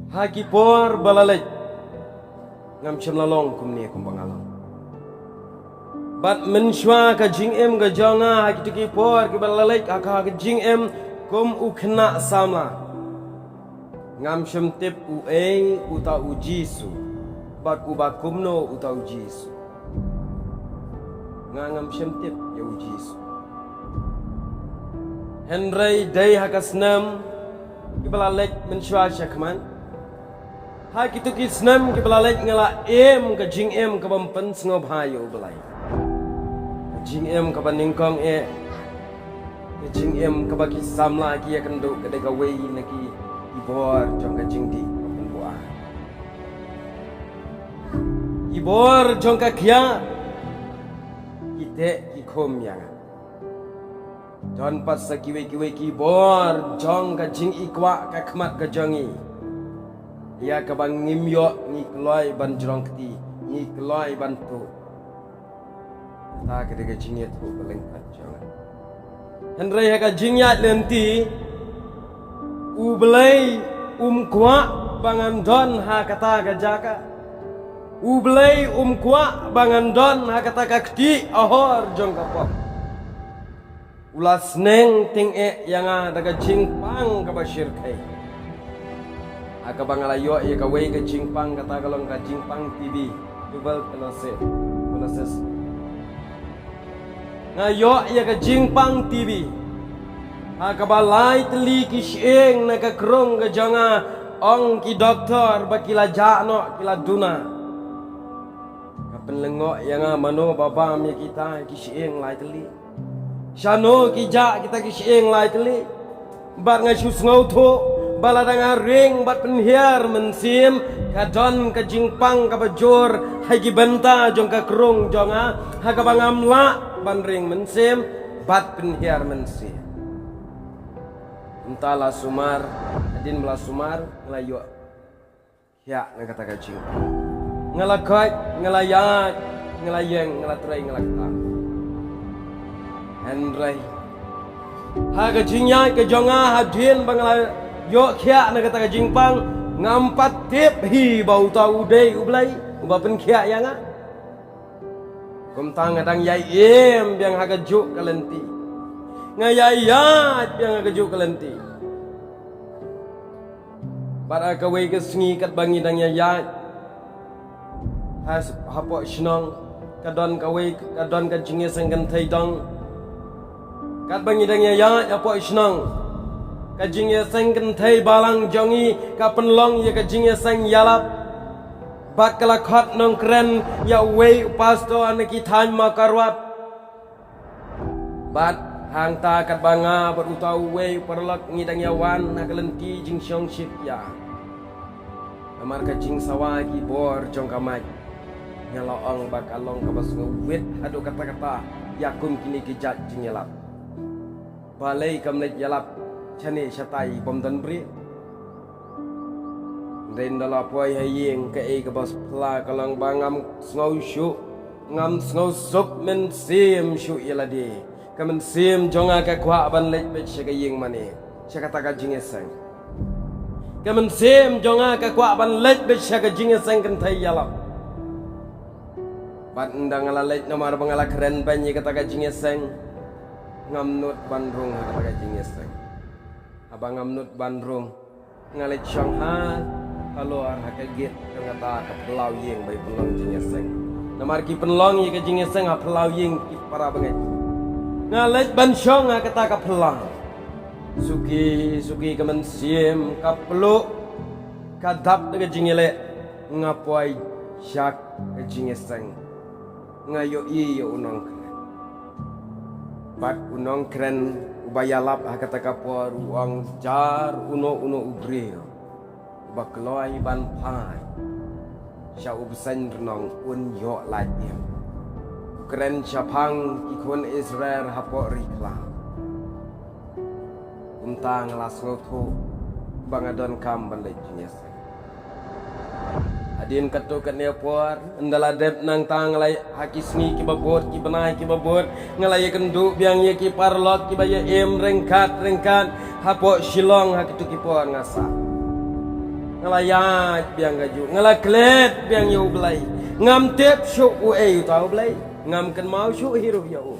Haki por balalek ngam chemlalong kumni kumbangalong. Bat menshwa ka jing em ga jonga haki tuki por ki balalek aka ka jing em kum ukna samla. Ngam shemtip u e uta u jisu. Bat u bakumno uta u jisu. Ngam shemtip ya u jisu. Henry day hakasnam ki balalek menshwa shakman. Hai kitu kisnam ki balalek ngala em ka jing em ka bampan sngob hayo balai. Jing em ka baningkong ka jing em ka baki samla ki akan do ka dega wei naki ibor jong ka jing di kan bua. Ibor jong ka kya ite ki khom yang. Don pas sa kiwe ki bor jong ka jing ikwa ka khmat ka jongi. Ia kabang ngimyo ni keloi ban jerong keti ni keloi ban tu. Ta kedega jingnya tu belengkat jangan. Henry haka jingnya lenti u belai kwa bangan don ha kata gajaka. U belai kwa bangan don ha kata keti ahor jong kapok. Ulas neng ting yang daga jingpang ka basir kai. Aka bangalayo ya kawai ka jingpang kata kalong ka jingpang TV tubal kelases ngayo ya ka jingpang TV aka balai teli ki sieng na ka krong ka janga ong ki doktor bakila jano kila duna ka penlengo yang mano baba mi kita ki sieng lai teli shano ki ja kita ki sieng lai teli bar ngasu ngau tho baladang ring bat penhiar mensim kadon ka jingpang ka bajur hagi benta jong ka krung jonga haga bangamla ban ring mensim bat penhiar mensim entala sumar adin bela sumar ngelayo ya na kata ka jingpang ngalakai ngelayat ngelayeng ngelatrai ngelakta Henry haga jingnya ka jonga hadin bangalay yo kia na kata ka jingpang ngampat tip hi bau tau dei ublai uba pen kia yang a kum tang adang yai em biang haga juk kalenti ngayayat biang haga juk kalenti para ka wei ka sngi kat bangi dang yayat has hapok shnong kadon ka wei kadon ka jinge sengkan thai dong kat bangi dang yayat hapok shnong kajingnya sang kentai balang jongi kapenlong ya kajingnya sang yalap bakala khot nong kren ya wei pasto anaki than makarwat bat hang ta kat banga berutau wei perlak ngidang yawan nakalenti jing syong ship ya amar kajing sawagi bor jong kamai nyalaong bakalong kabas ngwit adu kata-kata yakum kini kijat jing yalap balai kamlet yalap chane shatai bomdan bri den dala poi hayeng ka e ka bas pla kalang bangam ngau shu ngam ngau sup men sim shu ilade kamen sim jonga ka kwa ban lek be shaka yeng mane shaka ta ka jingesang kamen sim jonga ka kwa ban lek be shaka jingesang kan thai yala ban ndang ala lek nomar bangala keren banyi kata ka jingesang ngam nut bandrung kata ka jingesang abang amnut bandrung ngalit Shanghai keluar hakagit kengata ke pelau yeng bai pelong jingeseng namar ki penlong ye ke jingeseng ha pelau yeng ki para bangai ngalit ban syong ha kata ka pelang suki ke mensiem ka peluk kadap ke jingele ngapuai syak ke jingeseng ngayo i yo unong kren bat unong kren ubayalap hakata kapor uang jar uno ubreo bakloi ban pai sha ubsen renong un yo lai em kren chapang ikon Israel hapo rikla untang las ngoto bangadon kam ban lejinya adin katu kat ne por andala dep nang tang lai hakisni ki babot ki banai ki babot ngalai kendu biang ye ki parlot ki baya em rengkat hapo shilong hakitu ki por ngasa ngelayat biang gaju ngelaklet biang yu belai ngam tep syuk u tahu belai ngam kan mau syuk hirup ya u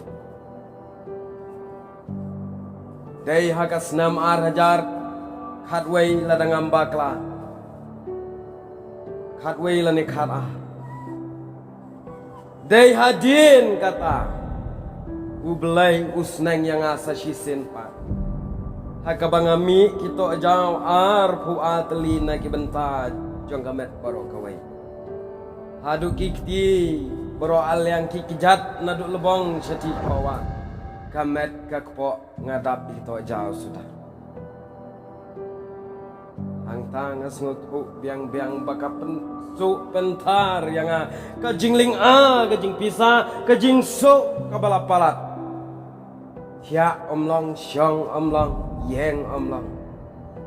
dai hakas nam ar hajar khatwei ladang ambakla khatwei lani khata dai hadin kata u belai usnang yang asa shisin pat hakabangami kito jaw ar pu atli na kibenta jong kamet baro kawai hadu kikti baro al yang kikijat nadu lebong seti kawa kamet kakpo ngadap kito jaw sudah hangta ngasngut hu biang baka su pentar yang kajingling kajing pisa kajing su kabalapalat ya omlong syong omlong yang omlang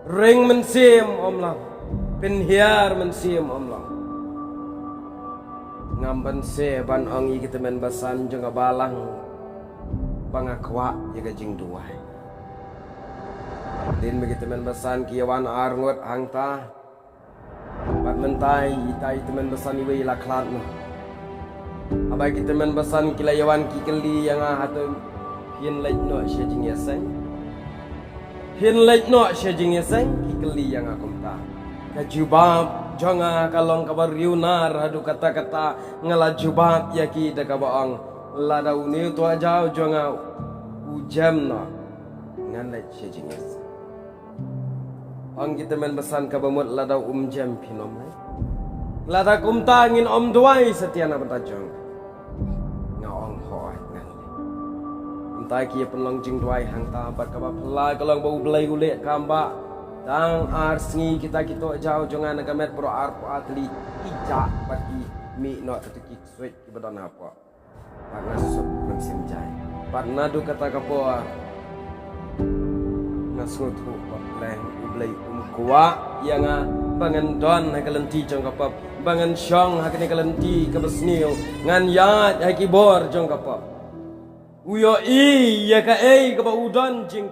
ring mensim omlang penhiar mensim omlang ngamban se ban ongi kita men basan jeng balang bangakwa ya gajing duai din begitu men basan kiawan arngot hangta bat mentai itai temen basan iwe laklat no abai kita men basan kilayawan kikeli yang atau yin lej no syajing yasang hin lej no syajing yasang kikeli yang akum ta kajubab jonga kalong kabar yunar hadu kata-kata ngelajubab yaki dakabaang ladau ni tu ajau jonga ujam no ngan lej syajing yasang ang kita men besan kabamut ladau jam pinom lada kumta ngin duai setiana betajong ngaong hoai ngan entai kia penlong jing duai hang ta bat kaba pelai kalong bau belai ulet kamba tang arsengi kita jauh jangan nagamet pro arpo atli ija bagi mi no tetuki switch ibadan apa karena sup mensim jai parna du kata kapoa nasut hu leng ublai kuwa yang bangan don hakalenti jong kapap bangan syong hakani kalenti kabesniu ngan yat hakibor jong kapap uyo ya ka kaba udon jing